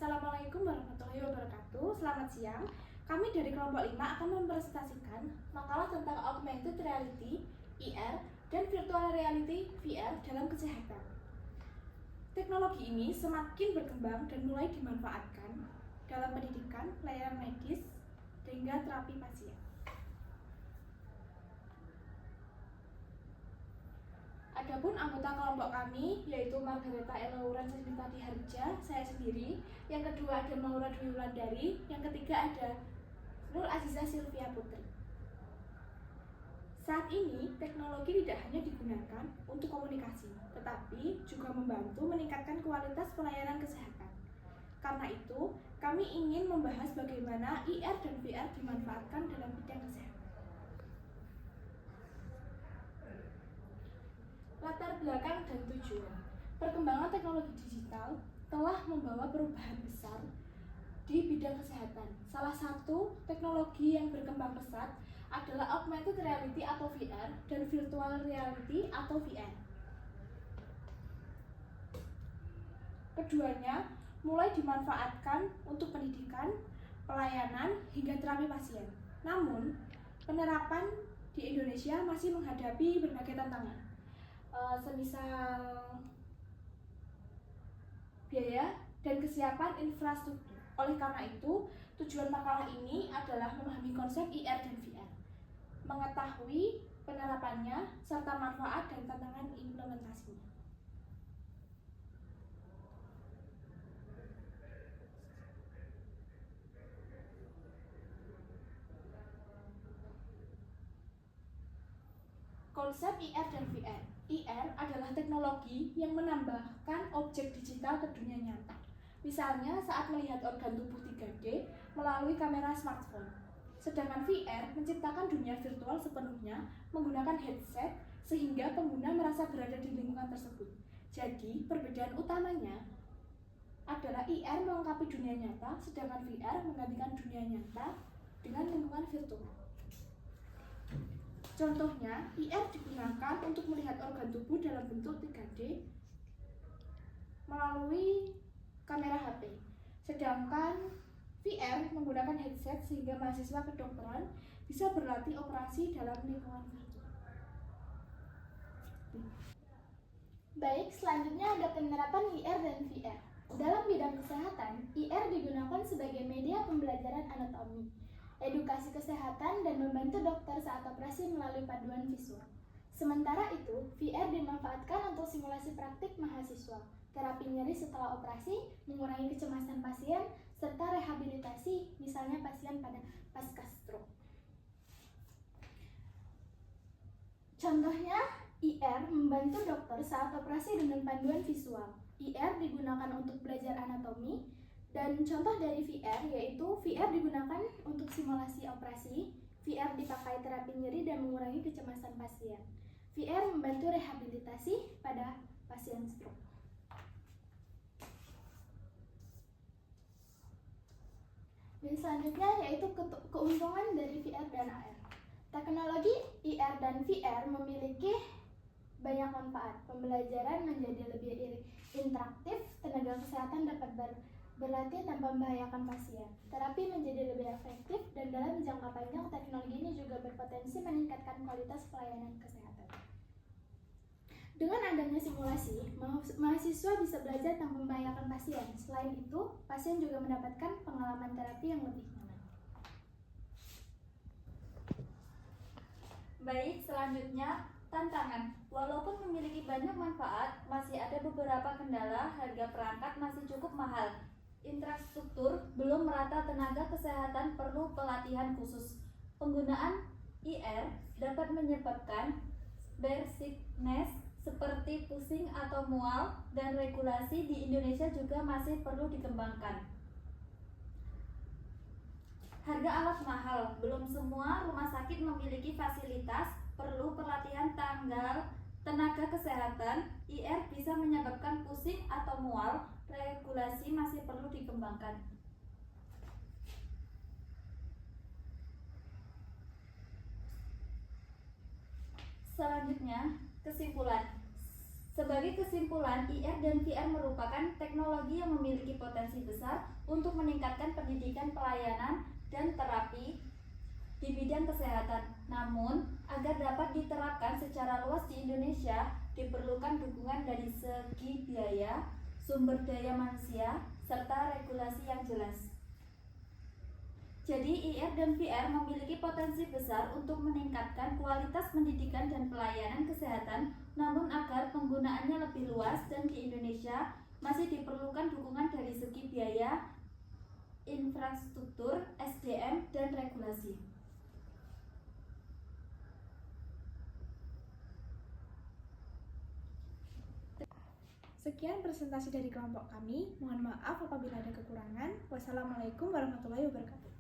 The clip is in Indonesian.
Assalamualaikum warahmatullahi wabarakatuh. Selamat siang. Kami dari kelompok 5 akan mempresentasikan makalah tentang Augmented Reality (IR) dan Virtual Reality (VR) dalam kesehatan. Teknologi ini semakin berkembang dan mulai dimanfaatkan dalam pendidikan, pelayanan medis, hingga terapi pasien. Adapun anggota kelompok kami yaitu Margareta Elauran Sasmita Diharja, saya sendiri. Yang kedua ada Maura Dwi Wulandari, yang ketiga ada Nur Aziza Sylvia Putri. Saat ini teknologi tidak hanya digunakan untuk komunikasi, tetapi juga membantu meningkatkan kualitas pelayanan kesehatan. Karena itu, kami ingin membahas bagaimana IR dan VR dimanfaatkan dalam bidang kesehatan. Latar belakang dan tujuan. Perkembangan teknologi digital telah membawa perubahan besar di bidang kesehatan. Salah satu teknologi yang berkembang pesat adalah Augmented Reality atau VR dan Virtual Reality atau VR. Keduanya mulai dimanfaatkan untuk pendidikan, pelayanan, hingga terapi pasien. Namun, penerapan di Indonesia masih menghadapi berbagai tantangan. Semisal biaya dan kesiapan infrastruktur. Oleh karena itu, tujuan makalah ini adalah memahami konsep IR dan VR, mengetahui penerapannya, serta manfaat dan tantangan implementasinya. Konsep IR dan VR. IR adalah teknologi yang menambahkan objek digital ke dunia nyata. Misalnya saat melihat organ tubuh 3D melalui kamera smartphone. Sedangkan VR menciptakan dunia virtual sepenuhnya menggunakan headset sehingga pengguna merasa berada di lingkungan tersebut. Jadi, perbedaan utamanya adalah IR melengkapi dunia nyata, sedangkan VR menggantikan dunia nyata dengan lingkungan virtual. Contohnya, IR digunakan untuk melihat organ tubuh dalam bentuk 3D melalui kamera HP. Sedangkan VR menggunakan headset sehingga mahasiswa kedokteran bisa berlatih operasi dalam lingkungan virtual. Baik, selanjutnya ada penerapan IR dan VR. Dalam bidang kesehatan, IR digunakan sebagai media pembelajaran anatomi, edukasi kesehatan, dan membantu dokter saat operasi melalui paduan visual. Sementara itu, VR dimanfaatkan untuk simulasi praktik mahasiswa, terapi nyeri setelah operasi, mengurangi kecemasan pasien, serta rehabilitasi, misalnya pasien pada pasca stroke. Contohnya, IR membantu dokter saat operasi dengan panduan visual. IR digunakan untuk belajar anatomi, dan contoh dari VR yaitu VR digunakan untuk simulasi operasi, VR dipakai terapi nyeri dan mengurangi kecemasan pasien. VR membantu rehabilitasi pada pasien stroke. Dan selanjutnya yaitu keuntungan dari VR dan AR. Teknologi IR dan VR memiliki banyak manfaat. Pembelajaran menjadi lebih interaktif, tenaga kesehatan dapat berlatih tanpa membahayakan pasien. Terapi menjadi lebih efektif, dan dalam jangka panjang teknologi ini juga berpotensi meningkatkan kualitas pelayanan kesehatan. Dengan adanya simulasi, mahasiswa bisa belajar tanpa membahayakan pasien. Selain itu, pasien juga mendapatkan pengalaman terapi yang lebih nyaman. Baik, selanjutnya tantangan. Walaupun memiliki banyak manfaat, masih ada beberapa kendala. Harga perangkat masih cukup mahal. Infrastruktur belum merata, tenaga kesehatan perlu pelatihan khusus. Penggunaan IR dapat menyebabkan bersickness seperti pusing atau mual, dan regulasi di Indonesia juga masih perlu dikembangkan. Harga alat mahal. Belum semua rumah sakit memiliki fasilitas, perlu pelatihan tenaga kesehatan. IR bisa menyebabkan pusing atau mual, regulasi masih perlu dikembangkan. Selanjutnya, kesimpulan. Sebagai kesimpulan, IR dan VR merupakan teknologi yang memiliki potensi besar untuk meningkatkan pendidikan, pelayanan, dan terapi di bidang kesehatan. Namun, agar dapat diterapkan secara luas di Indonesia, diperlukan dukungan dari segi biaya, sumber daya manusia, serta regulasi yang jelas. Jadi, IR dan VR memiliki potensi besar untuk meningkatkan kualitas pendidikan dan pelayanan kesehatan, namun agar penggunaannya lebih luas dan di Indonesia masih diperlukan dukungan dari segi biaya, infrastruktur, SDM, dan regulasi. Sekian presentasi dari kelompok kami. Mohon maaf apabila ada kekurangan. Wassalamualaikum warahmatullahi wabarakatuh.